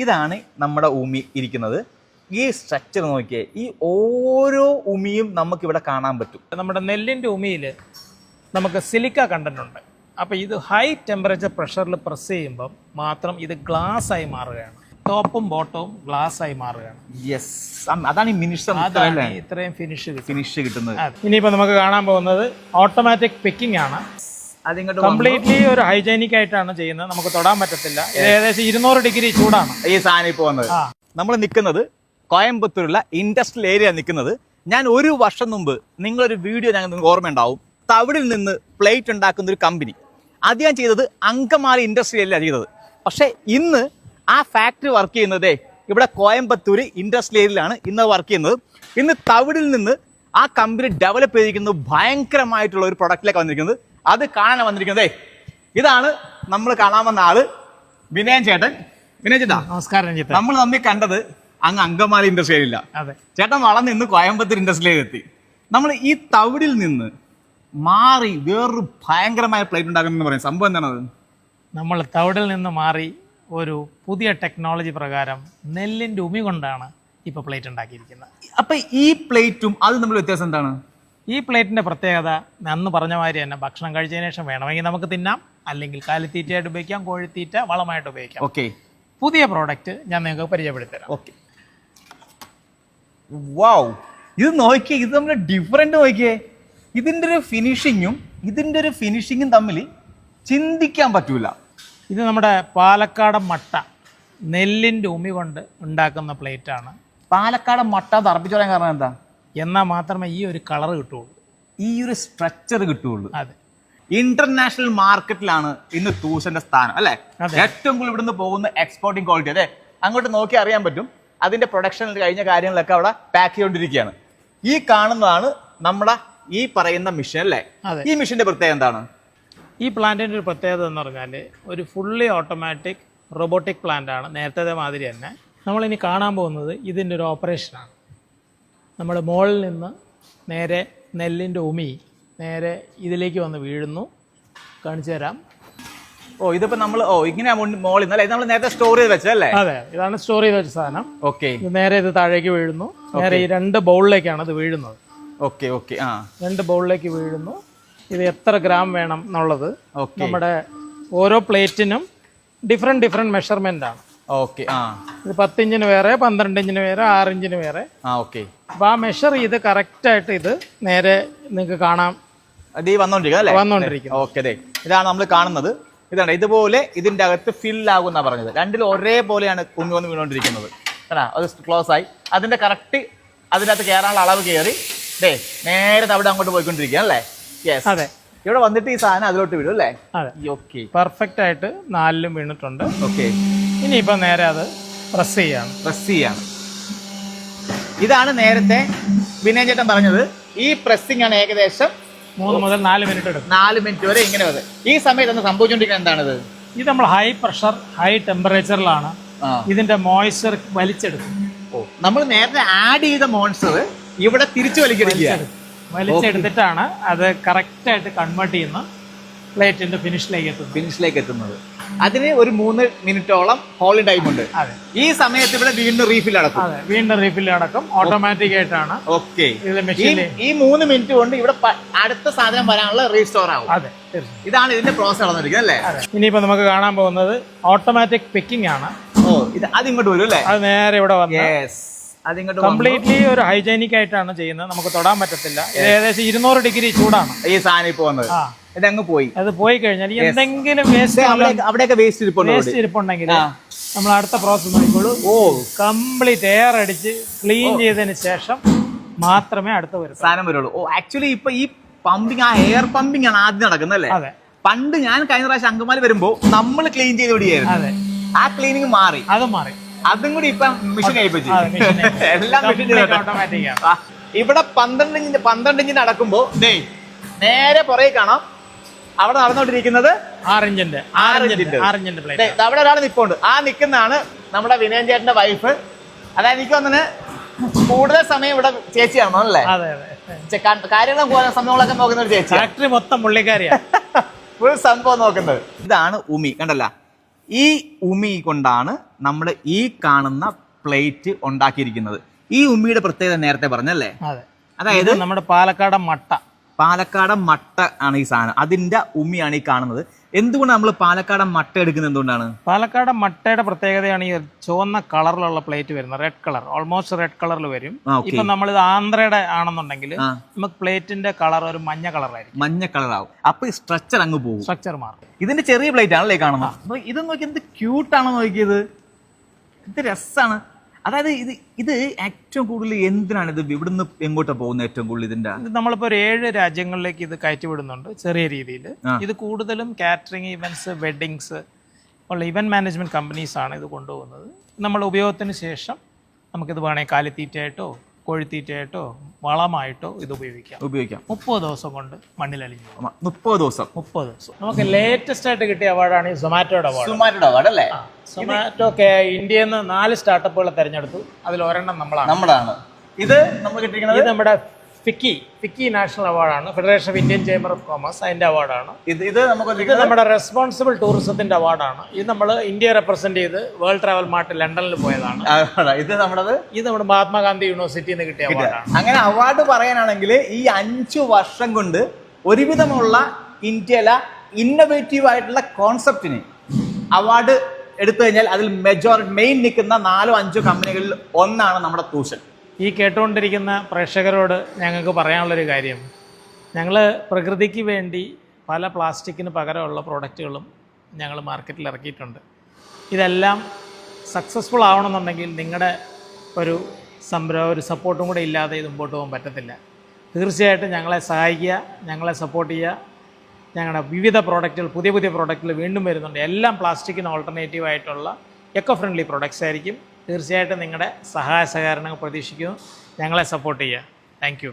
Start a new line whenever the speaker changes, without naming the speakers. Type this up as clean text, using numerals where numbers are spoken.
ഇതാണ് നമ്മുടെ ഉമി ഇരിക്കുന്നത്. ഈ സ്ട്രക്ചർ നോക്കിയേ, ഈ ഓരോ ഉമിയും നമുക്കിവിടെ കാണാൻ പറ്റും.
നമ്മുടെ നെല്ലിൻ്റെ ഉമിയിൽ നമുക്ക് സിലിക്ക കണ്ടന്റ് ഉണ്ട്. അപ്പോൾ ഇത് ഹൈ ടെമ്പറേച്ചർ പ്രഷറിൽ പ്രസ് ചെയ്യുമ്പം മാത്രം ഇത് ഗ്ലാസ് ആയി മാറുകയാണ്. ടോപ്പും ബോട്ടവും ഗ്ലാസ് ആയി മാറുകയാണ്.
യെസ്, അതാണ് ഈ മിനിഷ്
ഇത്രയും ഫിനിഷ്
കിട്ടുന്നത്.
ഇനിയിപ്പോൾ നമുക്ക് കാണാൻ പോകുന്നത് ഓട്ടോമാറ്റിക് പിക്കിംഗ് ആണ്. കംപ്ലീറ്റ്ലി ഒരു ഹൈജീനിക് ആയിട്ടാണ് ചെയ്യുന്നത്. നമുക്ക് തൊടാൻ പറ്റത്തില്ല. ഏകദേശം 200 ഡിഗ്രി ചൂടാണ്
ഈ സാധനം ഇപ്പോൾ വന്നത്. നമ്മൾ നിൽക്കുന്നത് കോയമ്പത്തൂരുള്ള ഇൻഡസ്ട്രിയൽ ഏരിയ നിൽക്കുന്നത്. ഞാൻ ഒരു വർഷം മുമ്പ് നിങ്ങളൊരു വീഡിയോ നിങ്ങൾക്ക് ഓർമ്മയുണ്ടാവും. തവിടിൽ നിന്ന് പ്ലേറ്റ് ഉണ്ടാക്കുന്ന ഒരു കമ്പനി. അത് ഞാൻ ചെയ്തത് അങ്കമാലി ഇൻഡസ്ട്രിയലാണ് ചെയ്തത്. പക്ഷേ ഇന്ന് ആ ഫാക്ടറി വർക്ക് ചെയ്യുന്നതേ ഇവിടെ കോയമ്പത്തൂർ ഇൻഡസ്ട്രിയൽ ഏരിയയിലാണ് ഇന്ന് വർക്ക് ചെയ്യുന്നത്. ഇന്ന് തവിടിൽ നിന്ന് ആ കമ്പനി ഡെവലപ്പ് ചെയ്തിരിക്കുന്നത് ഭയങ്കരമായിട്ടുള്ള ഒരു പ്രൊഡക്റ്റിലേക്ക് വന്നിരിക്കുന്നത്. അത് കാണാൻ വന്നിരിക്കുന്നതേ ഇതാണ് നമ്മൾ കാണാൻ വന്ന ആള് വിനയൻ ചേട്ടൻ. വിനയൻ ചേട്ടാ
നമസ്കാരം.
നമ്മൾ തമ്മിൽ കണ്ടത് അങ്ങ് അങ്കമാലി ഇൻഡസ്ട്രിയലില്ല. ചേട്ടൻ വളർന്ന് ഇന്ന് കോയമ്പത്തൂർ ഇൻഡസ്ട്രിയിൽ എത്തി. നമ്മൾ ഈ തവിടിൽ നിന്ന് മാറി വേറൊരു ഭയങ്കരമായ പ്ലേറ്റ് ഉണ്ടാക്കുന്ന പറയും സംഭവം എന്താണത്?
നമ്മൾ തവിടിൽ നിന്ന് മാറി ഒരു പുതിയ ടെക്നോളജി പ്രകാരം നെല്ലിൻ്റെ ഉമി കൊണ്ടാണ് ഇപ്പോൾ പ്ലേറ്റ് ഉണ്ടാക്കിയിരിക്കുന്നത്.
അപ്പൊ ഈ പ്ലേറ്റും അത് നമ്മൾ വ്യത്യാസം എന്താണ്?
ഈ പ്ലേറ്റിന്റെ പ്രത്യേകത അന്ന് പറഞ്ഞ മാതിരി തന്നെ ഭക്ഷണം കഴിച്ചതിന് ശേഷം വേണമെങ്കിൽ നമുക്ക് തിന്നാം, അല്ലെങ്കിൽ കാലിത്തീറ്റയായിട്ട് ഉപയോഗിക്കാം, കോഴിത്തീറ്റ വളമായിട്ട് ഉപയോഗിക്കാം.
ഓക്കെ,
പുതിയ പ്രോഡക്റ്റ് ഞാൻ നിങ്ങൾക്ക് പരിചയപ്പെടുത്തരാം.
ഓക്കെ, വാവ്, ഇത് നോക്കിയേ, ഇത് നമ്മൾ ഡിഫറെന്റ് നോക്കിയേ. ഇതിന്റെ ഒരു ഫിനിഷിങ്ങും തമ്മിൽ ചിന്തിക്കാൻ പറ്റൂല.
ഇത് നമ്മുടെ പാലക്കാടൻ മട്ട നെല്ലിൻ്റെ ഉമി കൊണ്ട് ഉണ്ടാക്കുന്ന പ്ലേറ്റ് ആണ്.
പാലക്കാടൻ മട്ട തറപ്പിച്ചു പറയാൻ കാരണം എന്താ?
എന്നാൽ മാത്രമേ ഈ ഒരു കളർ കിട്ടുള്ളൂ,
ഈ ഒരു സ്ട്രക്ചർ കിട്ടുള്ളൂ.
അതെ,
ഇന്റർനാഷണൽ മാർക്കറ്റിലാണ് ഇന്ന് തൂഷന്റെ സ്ഥാനം അല്ലെ. ഏറ്റവും കൂടുതൽ ഇവിടുന്ന് പോകുന്ന എക്സ്പോർട്ടിംഗ് ക്വാളിറ്റി. അതെ, അങ്ങോട്ട് നോക്കി അറിയാൻ പറ്റും. അതിന്റെ പ്രൊഡക്ഷനിൽ കഴിഞ്ഞ കാര്യങ്ങളൊക്കെ അവിടെ പാക്ക് ചെയ്തുകൊണ്ടിരിക്കുകയാണ്. ഈ കാണുന്നതാണ് നമ്മുടെ ഈ പറയുന്ന മെഷീൻ അല്ലേ. ഈ മെഷീന്റെ പ്രത്യേകത എന്താണ്?
ഈ പ്ലാന്റിന്റെ ഒരു പ്രത്യേകത എന്ന് പറഞ്ഞാൽ ഒരു ഫുള്ളി ഓട്ടോമാറ്റിക് റോബോട്ടിക് പ്ലാന്റ് ആണ്. നേരത്തെ മാതിരി തന്നെ നമ്മളിനി കാണാൻ പോകുന്നത് ഇതിൻ്റെ ഒരു ഓപ്പറേഷനാണ്. നമ്മൾ മുകളിൽ നിന്ന് നേരെ നെല്ലിൻ്റെ ഉമി നേരെ ഇതിലേക്ക് വന്ന് വീഴുന്നു. കാണിച്ചു തരാം.
ഇതിപ്പോ നമ്മൾ ഇങ്ങനെ മോളിൽ നിന്ന് അല്ലേ നമ്മൾ നേരത്തെ സ്റ്റോർ ചെയ്ത് വെച്ചല്ലേ?
അതെ, ഇതാണ് സ്റ്റോർ ചെയ്ത് വെച്ച സാധനം.
ഓക്കെ,
നേരെ ഇത് താഴേക്ക് വീഴുന്നു. നേരെ ഈ 2 ബൗളിലേക്കാണ് ഇത് വീഴുന്നത്.
ഓക്കെ ഓക്കെ,
2 ബൗളിലേക്ക് വീഴുന്നു. ഇത് എത്ര ഗ്രാം വേണം എന്നുള്ളത് നമ്മുടെ ഓരോ പ്ലേറ്റിനും ഡിഫറെന്റ് മെഷർമെന്റ് ആണ്.
ഓക്കെ,
ഇത് 10 ഇഞ്ചിന് വേറെ, 12 ഇഞ്ചിന് വേറെ, 6 ഇഞ്ചിന് വേറെ.
ഓക്കെ,
അപ്പൊ ആ മെഷർ ചെയ്ത് കറക്റ്റ് ആയിട്ട് ഇത് നേരെ നിങ്ങൾക്ക് കാണാം
വന്നോണ്ടിരിക്കും. ഓക്കെ, ഇതാണ് നമ്മൾ കാണുന്നത്. ഇതാണ് ഇതുപോലെ ഇതിന്റെ അകത്ത് ഫിൽ ആകുന്ന പറഞ്ഞത്. രണ്ടിലും ഒരേപോലെയാണ് കുഞ്ഞു വന്ന് വീണോണ്ടിരിക്കുന്നത്. അത് ക്ലോസ് ആയി അതിന്റെ കറക്റ്റ് അതിൻ്റെ അകത്ത് കയറാനുള്ള അളവ് കയറി നേരെ അവിടെ അങ്ങോട്ട് പോയിക്കൊണ്ടിരിക്കുക അല്ലേ?
അതെ,
ഇവിടെ വന്നിട്ട് ഈ സാധനം അതിലോട്ട് വിടും അല്ലേ?
ഓക്കെ, പെർഫെക്റ്റ് ആയിട്ട് 4ലും വീണിട്ടുണ്ട്.
ഓക്കെ,
ഇനിയിപ്പോ നേരെ അത് പ്രസ് ചെയ്യാണ്.
ഇതാണ് നേരത്തെ വിനയൻ ചേട്ടൻ പറഞ്ഞത്. ഈ പ്രസ്സിംഗ് ആണ് ഏകദേശം
3 മുതൽ 4 മിനിറ്റ് എടുക്കും.
4 മിനിറ്റ് വരെ ഇങ്ങനെ വരെ. ഈ സമയത്ത് സംഭവിച്ചുകൊണ്ടിരിക്കുന്നത് എന്താണിത്?
ഇത് നമ്മൾ ഹൈ പ്രഷർ ഹൈ ടെമ്പറേച്ചറിലാണ് ഇതിന്റെ മോയ്സ്ചർ വലിച്ചെടുക്കും.
നമ്മൾ നേരത്തെ ആഡ് ചെയ്ത മോയ്സ്ചർ ഇവിടെ തിരിച്ചു
വലിച്ചെടുത്തിട്ടാണ് അത് കറക്റ്റ് ആയിട്ട് കൺവേർട്ട് ചെയ്യുന്ന പ്ലേറ്റിന്റെ ഫിനിഷിലേക്ക് എത്തുന്നത്.
അതിന് ഒരു 3 മിനിറ്റോളം ഹോൾഡിംഗ് ടൈം ഉണ്ട്. ഈ സമയത്ത് ഇവിടെ വീണ്ടും റീഫിൽ അടക്കം ഓട്ടോമാറ്റിക് ആയിട്ടാണ്. ഓക്കെ, ഈ 3 മിനിറ്റ് കൊണ്ട് ഇവിടെ അടുത്ത സാധനം വരാനുള്ള റീസ്റ്റോർ ആവും.
അതെ,
ഇതാണ് ഇതിന്റെ പ്രോസസ് നടന്നിരിക്കുന്നത് അല്ലേ?
ഇനിയിപ്പോ നമുക്ക് കാണാൻ പോകുന്നത് ഓട്ടോമാറ്റിക് പിക്കിംഗ് ആണ്.
അതിങ്ങോട്ട് വരും അല്ലേ?
അത് നേരെ ഇവിടെ വന്ന് കംപ്ലീറ്റ്ലി ഒരു ഹൈജീനിക് ആയിട്ടാണ് ചെയ്യുന്നത്. നമുക്ക് തൊടാൻ പറ്റത്തില്ല. ഏകദേശം 200 ഡിഗ്രി ചൂടാണ്
ഈ സാധനം ഇപ്പൊ വന്നത്. ഇതങ്ങ് പോയി.
അത് പോയി കഴിഞ്ഞാൽ എന്തെങ്കിലും
അവിടെയൊക്കെ വേസ്റ്റ്
ഇരിപ്പുണ്ടെങ്കിൽ നമ്മൾ അടുത്ത പ്രോസസ് നോക്കിക്കോളൂ. കംപ്ലീറ്റ് എയർ അടിച്ച് ക്ലീൻ ചെയ്തതിന് ശേഷം മാത്രമേ അടുത്ത
സാധനം വരുള്ളൂ. ആക്ച്വലി ഇപ്പൊ ഈ പമ്പിങ്, ആ എയർ പമ്പിങ് ആണ് ആദ്യം നടക്കുന്നത് അല്ലേ? പണ്ട് ഞാൻ കഴിഞ്ഞ പ്രാവശ്യം അങ്കമാലി വരുമ്പോ നമ്മൾ ക്ലീൻ ചെയ്ത് വിടുകയായിരുന്നു. ആ ക്ലീനിങ് മാറി, അതും കൂടി ഇപ്പൊ മെഷീൻ ആയിപ്പോയി. എല്ലാം ഓട്ടോമാറ്റിക്. ഇവിടെ 12 ഇഞ്ചിന് നടക്കുമ്പോ നേരെ പുറകെ കാണാം അവിടെ നടന്നുകൊണ്ടിരിക്കുന്നത്
6 ഇഞ്ചിന്റെ
അവിടെ ഒരാൾ നിൽപ്പുണ്ട്. ആ നിൽക്കുന്നതാണ് നമ്മുടെ വിനയൻ ചേട്ടന്റെ വൈഫ്. അതായത് എനിക്ക് തോന്നുന്നു കൂടുതൽ സമയം ഇവിടെ ചേച്ചിയാണോ അല്ലേ? കാര്യങ്ങളും സംഭവങ്ങളൊക്കെ നോക്കുന്ന ഒരു ചേച്ചി.
ഫാക്ടറി മൊത്തം പുള്ളിക്കാരിയാണ്.
ഫുൾ സംഭവം നോക്കുന്നത്. ഇതാണ് ഉമി, കണ്ടല്ല? ഈ ഉമി കൊണ്ടാണ് നമ്മൾ ഈ കാണുന്ന പ്ലേറ്റ് ഉണ്ടാക്കിയിരിക്കുന്നത്. ഈ ഉമിയുടെ പ്രത്യേകത നേരത്തെ പറഞ്ഞല്ലേ?
അതെ,
അതായത്
നമ്മുടെ പാലക്കാടൻ
മട്ട ആണ് ഈ സാധനം. അതിന്റെ ഉമിയാണ് ഈ കാണുന്നത്. എന്തുകൊണ്ട് നമ്മൾ പാലക്കാടൻ മട്ട എടുക്കുന്നത്? എന്തുകൊണ്ടാണ്?
പാലക്കാടൻ മട്ടയുടെ പ്രത്യേകതയാണ് ഈ ചുവന്ന കളറിലുള്ള പ്ലേറ്റ് വരുന്നത്. റെഡ് കളർ, ഓൾമോസ്റ്റ് റെഡ് കളറിൽ വരും. ഇപ്പൊ നമ്മളിത് ആന്ധ്രയുടെ ആണെന്നുണ്ടെങ്കിൽ നമുക്ക് പ്ലേറ്റിന്റെ കളർ ഒരു മഞ്ഞ കളറായിരിക്കും.
മഞ്ഞ കളറാവും. അപ്പൊ ഈ സ്ട്രക്ചർ അങ്ങ് പോകും,
സ്ട്രക്ചർ മാറും.
ഇതിന്റെ ചെറിയ പ്ലേറ്റ് ആണല്ലേ കാണുന്നത്. അപ്പൊ ഇത് നോക്കി എന്ത് ക്യൂട്ടാണോ നോക്കിയത്, എന്ത് രസാണ്. അതായത് ഇത് ഏറ്റവും കൂടുതൽ എന്തിനാണ് ഇത് ഇവിടുന്ന് എങ്ങോട്ടാ പോകുന്നത്? ഏറ്റവും കൂടുതൽ ഇത്
നമ്മളിപ്പോ ഒരു 7 രാജ്യങ്ങളിലേക്ക് ഇത് കയറ്റി വിടുന്നുണ്ട് ചെറിയ രീതിയിൽ. ഇത് കൂടുതലും കാറ്ററിംഗ് ഇവന്റ്സ്, വെഡിങ്സ് ഉള്ള ഇവന്റ് മാനേജ്മെന്റ് കമ്പനീസ് ആണ് ഇത് കൊണ്ടുപോകുന്നത്. നമ്മൾ ഉപയോഗത്തിന് ശേഷം നമുക്കിത് വേണമെങ്കിൽ കാലിത്തീറ്റയായിട്ടോ കോഴിത്തീറ്റയായിട്ടോ വളമായിട്ടോ ഇത് ഉപയോഗിക്കാം. 30 ദിവസം കൊണ്ട് മണ്ണിലലിഞ്ഞു.
30 ദിവസം.
നമുക്ക് ലേറ്റസ്റ്റ് ആയിട്ട് കിട്ടിയ അവാർഡാണ് ഈ സൊമാറ്റോയുടെ അവാർഡ്.
അവാർഡ് അല്ലേ?
സൊമാറ്റോ ഇന്ത്യയിൽ നിന്ന് 4 സ്റ്റാർട്ടപ്പുകളെ തെരഞ്ഞെടുത്തു. അതിൽ ഒരെണ്ണം നമ്മളാണ്.
ഇത് നമ്മൾ കിട്ടിയിരിക്കുന്നത്
ഇത് നമ്മുടെ ഫിക്കി നാഷണൽ അവാർഡാണ്. Federation of Indian chamber of commerce അതിന്റെ അവാർഡാണ്.
ഇത്
നമ്മുടെ റെസ്പോൺസിബിൾ ടൂറിസത്തിന്റെ അവാർഡാണ്. ഇത് നമ്മൾ ഇന്ത്യ റെപ്രസെന്റ് ചെയ്ത് വേൾഡ് ട്രാവൽ മാർട്ട് ലണ്ടനിൽ പോയതാണ്. ഇത് നമ്മുടെ മഹാത്മാഗാന്ധി യൂണിവേഴ്സിറ്റിയിൽ നിന്ന് കിട്ടിയ അവാർഡാണ്.
അങ്ങനെ അവാർഡ് പറയാനാണെങ്കിൽ ഈ 5 വർഷം കൊണ്ട് ഒരുവിധമുള്ള ഇന്ത്യയിലെ ഇന്നോവേറ്റീവ് ആയിട്ടുള്ള കോൺസെപ്റ്റിന് അവാർഡ് എടുത്തു കഴിഞ്ഞാൽ അതിൽ മെയിൻ നിൽക്കുന്ന 4-5 കമ്പനികളിൽ ഒന്നാണ് നമ്മുടെ തൂഷൻ.
ഈ കേട്ടുകൊണ്ടിരിക്കുന്ന പ്രേക്ഷകരോട് ഞങ്ങൾക്ക് പറയാനുള്ളൊരു കാര്യം, ഞങ്ങൾ പ്രകൃതിക്ക് വേണ്ടി പല പ്ലാസ്റ്റിക്കിന് പകരമുള്ള പ്രോഡക്റ്റുകളും ഞങ്ങൾ മാർക്കറ്റിൽ ഇറക്കിയിട്ടുണ്ട്. ഇതെല്ലാം സക്സസ്ഫുൾ ആവണമെന്നുണ്ടെങ്കിൽ നിങ്ങളുടെ ഒരു സപ്പോർട്ടും കൂടെ ഇല്ലാതെ ഇത് മുമ്പോട്ട് പോകാൻ പറ്റത്തില്ല. തീർച്ചയായിട്ടും ഞങ്ങളെ സഹായിക്കുക, ഞങ്ങളെ സപ്പോർട്ട് ചെയ്യുക. ഞങ്ങളുടെ വിവിധ പ്രോഡക്റ്റുകൾ, പുതിയ പ്രോഡക്റ്റുകൾ വീണ്ടും വരുന്നുണ്ട്. എല്ലാം പ്ലാസ്റ്റിക്കിന് ഓൾട്ടർനേറ്റീവ് ആയിട്ടുള്ള എക്കോ ഫ്രണ്ട്ലി പ്രോഡക്റ്റ്സ് ആയിരിക്കും. തീർച്ചയായിട്ടും നിങ്ങളുടെ സഹായ സഹകരണങ്ങൾ പ്രതീക്ഷിക്കുന്നു. ഞങ്ങളെ സപ്പോർട്ട് ചെയ്യുക. Thank you.